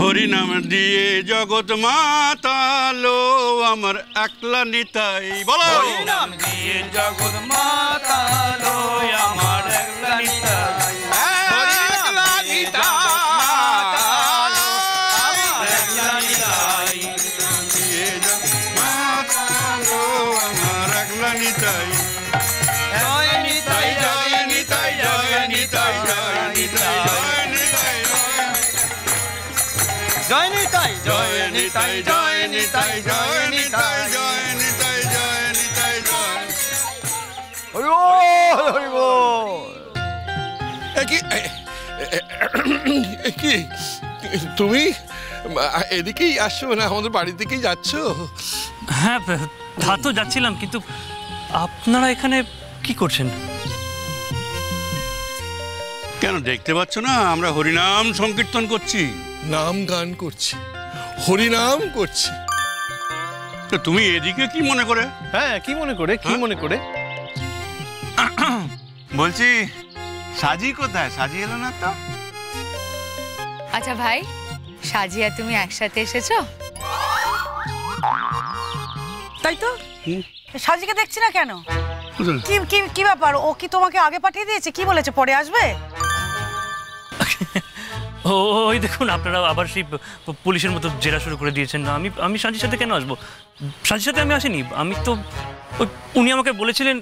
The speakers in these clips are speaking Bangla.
হরিনাম দিয়ে জগৎ মাতালো আমার একলা নিতাই বলো। হরিনাম দিয়ে জগৎ মাতালো আমার একলা নিতাই। একলা নিতাই দিয়ে জগৎ মাতালো আমার একলা নিতাই। জয় নিতাই জয় নিতাই জয় নিতাই জয় নিতাই জয় নিতাই জয় নিতাই জয় নিতাই জয় নিতাই জয় নিতাই জয় নিতাই জয়। কি তুমি এদিকেই আসছো না আমাদের বাড়ি দিকেই যাচ্ছ? হ্যাঁ তা তো যাচ্ছিলাম, কিন্তু আপনারা এখানে কি করছেন? কেন দেখতে পাচ্ছ না আমরা হরিনাম সংকীর্তন করছি, নাম গান করছি, হরিনাম করছি। তো তুমি এদিকে কি মনে করে? হ্যাঁ কি মনে করে, কি মনে করে? বলছি সাজি কোথায়? সাজি এলো না তো। আচ্ছা ভাই, সাজিয়া তুমি একসাথে এসেছো? তাই তো, সাজিকে দেখছি না কেন? কি কি কি ব্যাপার? ও কি তোমাকে আগে পাঠিয়ে দিয়েছে? কি বলেছে পরে আসবে? ওই দেখুন, আপনারা আবার সেই পুলিশের মতো জেরা শুরু করে দিয়েছেন। না, আমি সাজির সাথে কেন আসবো? সাজির সাথে আমি আসিনি। আমি তো উনি আমাকে বলেছিলেন।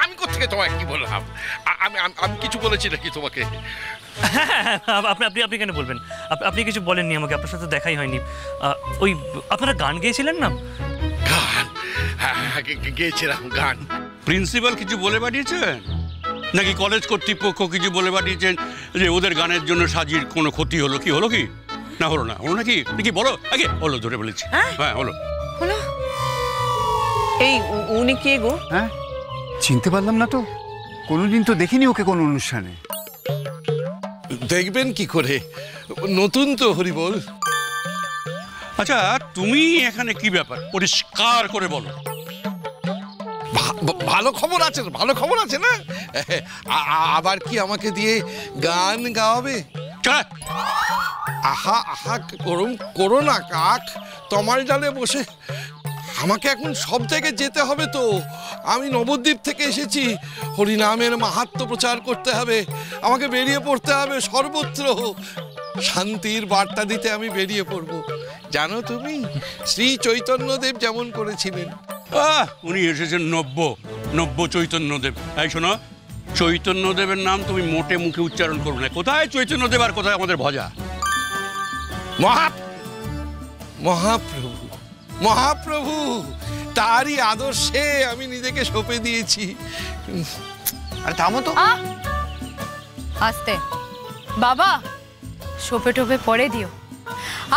আমি কোথেকে তোমাকে কি বললাম? আমি কিছু বলেছি নাকি তোমাকে? আপনি কেন বলবেন? আপনি কিছু বলেননি আমাকে, আপনার সাথে দেখাই হয়নি। ওই আপনারা গান গেয়েছিলেন না? গান? গেয়েছিলাম গান। প্রিন্সিপাল কিছু বলে পাঠিয়েছেন নাকি কলেজ কর্তৃপক্ষ কিছু বলে পাঠিয়েছেন যে ওদের গানের জন্য সাজির কোনো ক্ষতি হলো? কি হলো? কি না হলো? না হলো নাকি? নাকি বলো আগে। হলো, ধরে বলেছি। হ্যাঁ হলো। হলো? এই উনি কে গো? হ্যাঁ চিনতে পারলাম না তো, কোনোদিন তো দেখিনি ওকে কোনো অনুষ্ঠানে। দেখবেন কি করে, নতুন তো হরিবল। আচ্ছা তুমি এখানে কি ব্যাপার পরিষ্কার করে বলো। ভালো খবর আছে, ভালো খবর আছে না? আবার কি আমাকে দিয়ে গান গাওয়াবে? আহা আহা করো না কাক, তোমার জালে বসে। আমাকে এখন সব জায়গায় যেতে হবে তো। আমি নবদ্বীপ থেকে এসেছি, হরিনামের মাহাত্ম্য প্রচার করতে হবে। আমাকে বেরিয়ে পড়তে হবে সর্বত্র। শান্তির বার্তা দিতে আমি বেরিয়ে পড়ব। জানো তুমি, শ্রী চৈতন্যদেব যেমন করেছিলেন। উনি এসেছেন নব্য চৈতন্যদেব। এই শোনো, চৈতন্যদেবের নাম তুমি মোটে মুখে উচ্চারণ করো না। কোথায় চৈতন্যদেব আর কোথায় আমাদের ভজা? মহাপ্রভু, মহাপ্রভু, তারই আদর্শে আমি নিজেকে সঁপে দিয়েছি। আরে থামো তো। আস্তে বাবা, সোপে টোপে পরে দিও।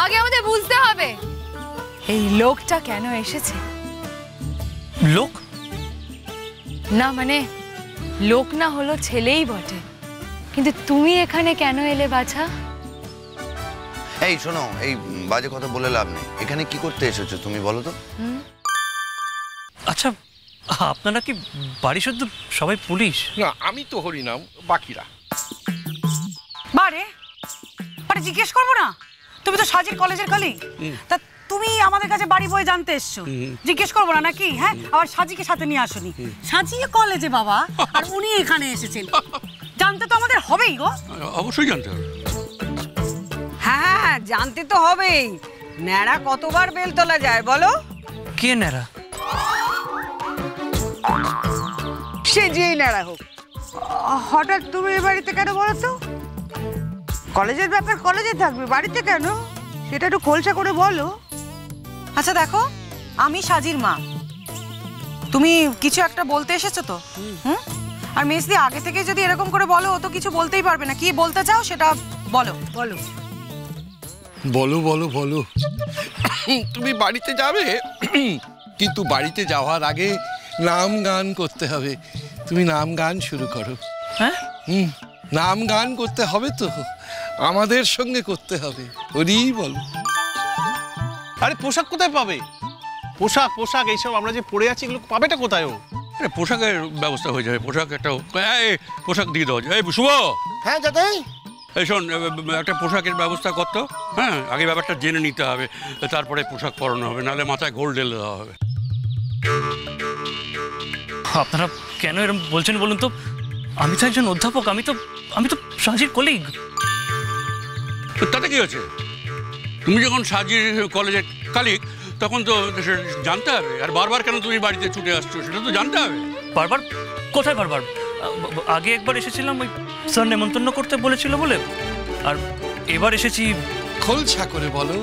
আগে আমাদের বুঝতে হবে এই লোকটা কেন এসেছে। লোক না মানে লোক না হলো ছেলেই বটে, কিন্তু তুমি এখানে কেন এলে বাছা? এই শোনো, এই বাজে কথা বলে লাভ নেই। এখানে কি করতে এসেছো তুমি বলো তো? আচ্ছা আপনারা কি বাড়ি শুদ্ধ সবাই পুলিশ? না, আমি তো হরিনাম, বাকিরা। বারে বারে জিজ্ঞেস করবো না? তুমি তো সাজির কলেজের কলিগ, তা তুমি আমাদের কাছে বাড়ি বই জানতে এসছো, জিজ্ঞেস করবো না নাকি? হ্যাঁ, আবার সাজিকে সাথে নিয়ে আসুনি। সাজি কলেজে বাবা, আর উনি এখানে এসেছেন, জানতে তো আমাদের হবেই গো। অবশ্যই জানতে হবে। হ্যাঁ জানতে তো হবেই। ন্যাড়া কতবার বেলতলা যায় বলো? কে ন্যাড়া? সে যেই ন্যাড়া হোক। হঠাৎ তুমি এ বাড়িতে কেন বলো তো? কলেজের ব্যাপার কলেজে থাকবে, বাড়িতে কেন সেটা একটু খোলসা করে বলো। আচ্ছা দেখো, আমি সাজির মা, তুমি কিছু একটা বলতে এসেছো তো? আর মেসদি আগে থেকে যদি এরকম করে বলো, ও তো কিছু বলতেই পারবে না। কি বলতে চাও সেটা বলো। বলো বলো বলো বলো। তুমি বাড়িতে যাবে, কিন্তু বাড়িতে যাওয়ার আগে নাম গান করতে হবে। তুমি নাম গান শুরু করো। হ্যাঁ, নাম গান করতে হবে তো, আমাদের সঙ্গে করতে হবে। হরি বলো। আরে পোশাক কোথায় পাবে? পোশাক পোশাক এইসব আমরা যে পরে আছি, এগুলো পাবেটা কোথায়? ও পোশাকের ব্যবস্থা হয়ে যাবে। পোশাক একটা পোশাক দিয়ে দেওয়া যায়। শুভ। হ্যাঁ দাদাই, এই শোন, একটা পোশাকের ব্যবস্থা করতো। হ্যাঁ, আগে ব্যাপারটা জেনে নিতে হবে, তারপরে পোশাক পরানো হবে, নাহলে মাথায় গোল ঢেলে দেওয়া হবে। আপনারা কেন এরকম বলছেন বলুন তো? আমি তো একজন অধ্যাপক, আমি তো সাজির কলিগ। তাতে কি হয়েছে? তুমি যখন সাজির কলেজের কালিক, তখন তো জানতে হবে। আর বারবার কেন তুমি বাড়িতে ছুটে আসছো সেটা তো জানতে হবে। বারবার? কোথায় বারবার? আগে একবার এসেছিলাম, ওই স্যার নেমন্তন্ন করতে বলেছিল বলে, আর এবার এসেছি। খোলসা করে বলো,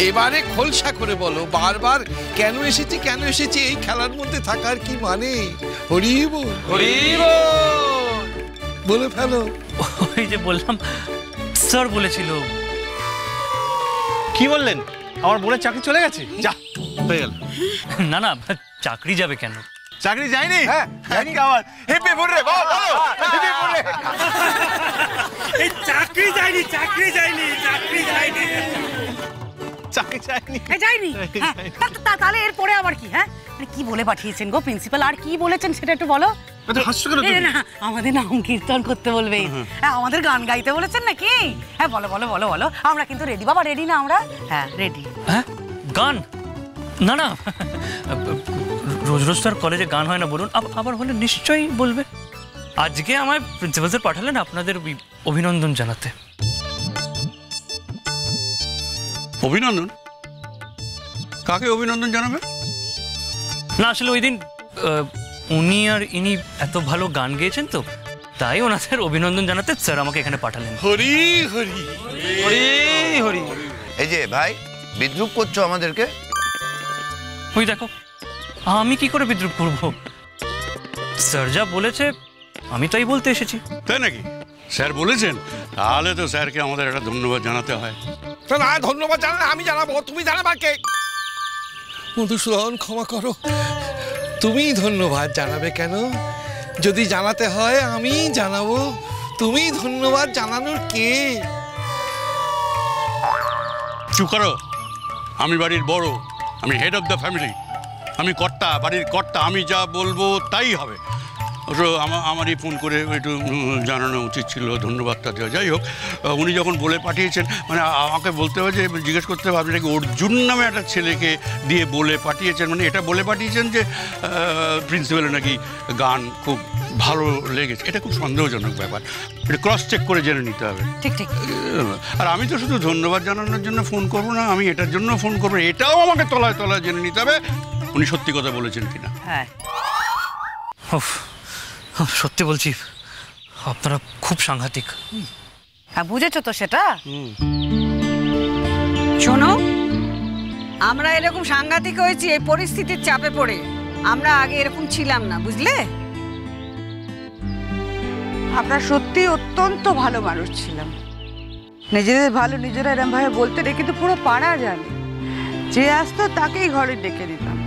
এবারে খোলসা করে বলো। বারবার কেন এসেছি এই খেলার মধ্যে থাকার কি মানে? হরিব হরিব বলে ফেলো। ওই যে বললাম, স্যার বলেছিল। কি বললেন? আমার বোনের চাকরি চলে গেছে? যা, হয়ে গেল। না না, চাকরি যাবে কেন? চাকরি যায়নি? হ্যাঁ, আমার হেপি বুড়ে বল, হেপি বুড়ে। এই চাকরি যায়নি, চাকরি যায়নি, চাকরি যায়নি, চাকরি যায়নি। যায়নি? তাহলে এরপরে আবার কি? হ্যাঁ, কি বলে পাঠিয়েছেন গো প্রিন্সিপাল? আর কি বলেছেন সেটা একটু বলো। না, আমাদের নাম কীর্তন করতে বলবে। হ্যাঁ, আমাদের গান গাইতে বলেছেন নাকি? হ্যাঁ, বলো বলো বলো বলো। আমরা কিন্তু রেডি বাবা, রেডি না আমরা? হ্যাঁ, রেডি। হ্যাঁ, গান? না না, রোজ রোজ তো আর কলেজে গান হয় না বলুন। আবার হলে নিশ্চয়ই বলবে। আজকে আমায় প্রিন্সিপাল স্যার পাঠালেন আপনাদের অভিনন্দন জানাতে। অভিনন্দন? কাকে অভিনন্দন জানাবে? না, আসলে ওই দিন উনি আর ইনি এত ভালো গান গেয়েছেন, তো তাই ওনাদের অভিনন্দন জানাতে স্যার আমাকে এখানে পাঠালেন। হরি হরি হরি হরি। এই যে ভাই, বিদ্রুপ করছো আমাদেরকে? ওই দেখো, আমি কি করে বিদ্রুপ করবো? স্যার যা বলেছে আমি তাই বলতে এসেছি। তাই নাকি? স্যার বলেছেন? তাহলে তো স্যারকে আমাদের একটা ধন্যবাদ জানাতে হয়। না, ধন্যবাদ জানালে আমি জানাবো, তুমি জানাবা কে? মধুসূদন, ক্ষমা করো, তুমি ধন্যবাদ জানাবে কেন? যদি জানাতে হয় আমি জানাবো। তুমি ধন্যবাদ জানানোর কে? চুপ করো। আমি বাড়ির বড়, আমি হেড অফ দ্য ফ্যামিলি, আমি কর্তা, বাড়ির কর্তা। আমি যা বলবো তাই হবে। আমারই ফোন করে একটু জানানো উচিত ছিল, ধন্যবাদটা দেওয়া। যাই হোক, উনি যখন বলে পাঠিয়েছেন, মানে আমাকে বলতে হবে যে, জিজ্ঞেস করতে হবে আপনি নাকি অর্জুন নামে একটা ছেলেকে দিয়ে বলে পাঠিয়েছেন। মানে এটা বলে পাঠিয়েছেন যে প্রিন্সিপালের নাকি গান খুব ভালো লেগেছে। এটা খুব সন্দেহজনক ব্যাপার, এটা ক্রস চেক করে জেনে নিতে হবে। ঠিক ঠিক। আর আমি তো শুধু ধন্যবাদ জানানোর জন্য ফোন করবো না, আমি এটার জন্য ফোন করবো, এটাও আমাকে তলায় তলায় জেনে নিতে হবে উনি সত্যি কথা বলেছেন কিনা। হ্যাঁ, সত্যি বলছি, আপনারা খুব সাংঘাতিক। হ্যাঁ, বুঝেছো তো সেটা? শোনো, আমরা এরকম সাংঘাতিক হয়েছি এই পরিস্থিতির চাপে পড়ে। আমরা আগে এরকম ছিলাম না, বুঝলে? আমরা সত্যি অত্যন্ত ভালো মানুষ ছিলাম। নিজেদের ভালো নিজেরা এরম ভাবে বলতে রে, কিন্তু পুরো পাড়া জানে। যে আসতো তাকেই ঘরে ডেকে দিতাম,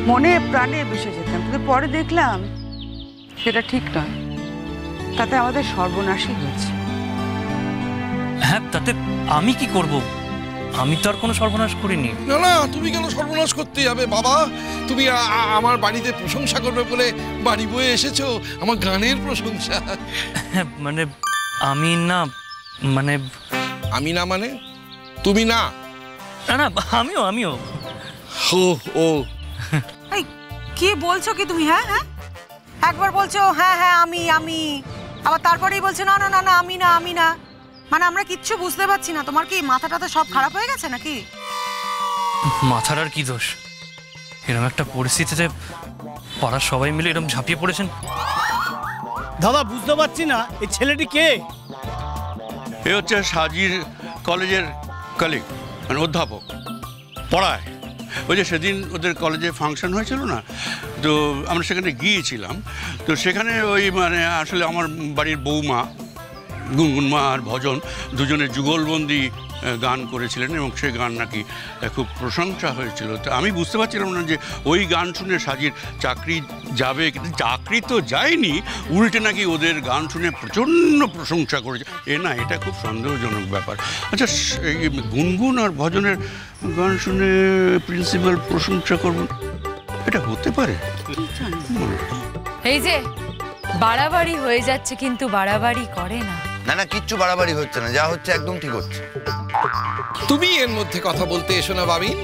মনে প্রাণে মিশে যেতাম। কিন্তু পরে দেখলাম সেটা ঠিক নয়, তাতে আমাদের সর্বনাশই হয়েছে। হ্যাঁ, তাতে আমি কি করব? আমি তো আর কোনো সর্বনাশ করিনি। না না, তুমি কেন সর্বনাশ করতে যাবে বাবা? তুমি আমার বাড়িতে প্রশংসা করবে বলে বাড়ি বয়ে এসেছো, আমার গানের প্রশংসা। মানে আমি না, মানে আমি না মানে তুমি না? না না, আমিও ও এই কি বলছো কি তুমি? হ্যাঁ হ্যাঁ, একবার বলছো হ্যাঁ হ্যাঁ আমি, আবার তারপরেই বলছো না না না না আমি না। মানে আমরা কিচ্ছু বুঝতে পারছি না। তোমার কি মাথাটা সব খারাপ হয়ে গেছে নাকি? মাথার আর কি দোষ? এরকম একটা পরিস্থিতিতে পাড়ার সবাই মিলে এরকম ঝাঁপিয়ে পড়েছেন। দাদা, বুঝতে পারছি না এই ছেলেটি কে? এ হচ্ছে সাজির কলেজের কলিগ, মানে অধ্যাপক, পড়ায়। ওই যে সেদিন ওদের কলেজে ফাংশন হয়েছিল না, তো আমরা সেখানে গিয়েছিলাম। তো সেখানে ওই মানে আসলে আমার বাড়ির বৌমা গুনগুনমা আর ভজন দুজনে যুগলবন্দি গান করেছিলেন এবং সেই গান নাকি খুব প্রশংসা হয়েছিল। তো আমি বুঝতে পারছিলাম না যে ওই গান শুনে সাজির চাকরি যাবে, কিন্তু চাকরি তো যায়নি, উল্টে নাকি ওদের গান শুনে প্রচণ্ড প্রশংসা করেছে। না, এটা খুব সন্দেহজনক ব্যাপার। আচ্ছা, এই গুনগুন আর ভজনের গান শুনে প্রিন্সিপাল প্রশংসা করবেন, এটা হতে পারে? এই যে বাড়াবাড়ি হয়ে যাচ্ছে, কিন্তু বাড়াবাড়ি করে না। না না, কিচ্ছু বাড়াবাড়ি হচ্ছে না, যা হচ্ছে একদম ঠিক হচ্ছে। তুমি এর মধ্যে কথা বলতে এসো না বাবিন,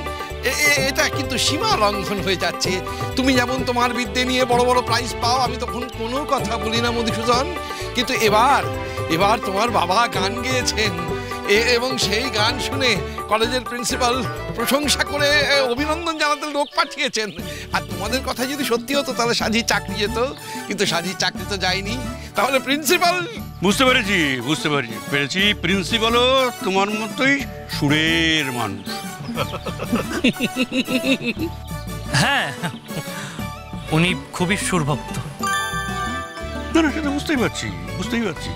এটা কিন্তু সীমা লঙ্ঘন হয়ে যাচ্ছে। তুমি যেমন তোমার বিদ্যে নিয়ে বড় বড় প্রাইজ পাও, আমি তখন কোনো কথা বলি না মধুসূদন, কিন্তু এবার তোমার বাবা গান গেয়েছেন এবং সেই গান শুনে কলেজের প্রিন্সিপাল প্রশংসা করে অভিনন্দন জানাতে লোক পাঠিয়েছেন। আর তোমাদের কথা যদি সত্যি হতো তাহলে সাজির চাকরি যেত, কিন্তু সাজির চাকরি তো যায়নি। তাহলে প্রিন্সিপাল, বুঝতে পেরেছি প্রিন্সিপালও তোমার মতোই সুরের মানুষ। হ্যাঁ, উনি খুবই সুরভক্ত। না না, সেটা বুঝতেই পারছি।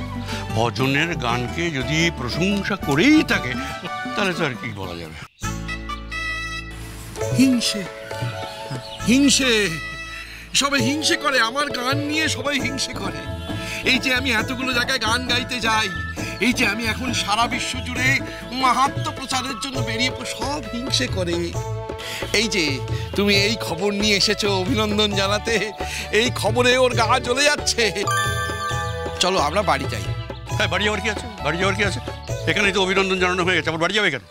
ভজনের গানকে যদি প্রশংসা করেই থাকে তাহলে তো আর কি বলা যাবে। হিংসে সবাই হিংসে করে, আমার গান নিয়ে সবাই হিংসে করে। এই যে আমি এতগুলো জায়গায় গান গাইতে যাই, এই যে আমি এখন সারা বিশ্ব জুড়ে মাহাত্ম্য প্রচারের জন্য বেরিয়ে সব হিংসে করে। এই যে তুমি এই খবর নিয়ে এসেছো অভিনন্দন জানাতে, এই খবরে ওর গা জ্বলে যাচ্ছে। চলো আমরা বাড়ি যাই। হ্যাঁ, বাড়ি যাওয়ার কি আছে? এখানেই তো অভিনন্দন জানানো হয়ে গেছে, আবার বাড়ি যাবে কেন?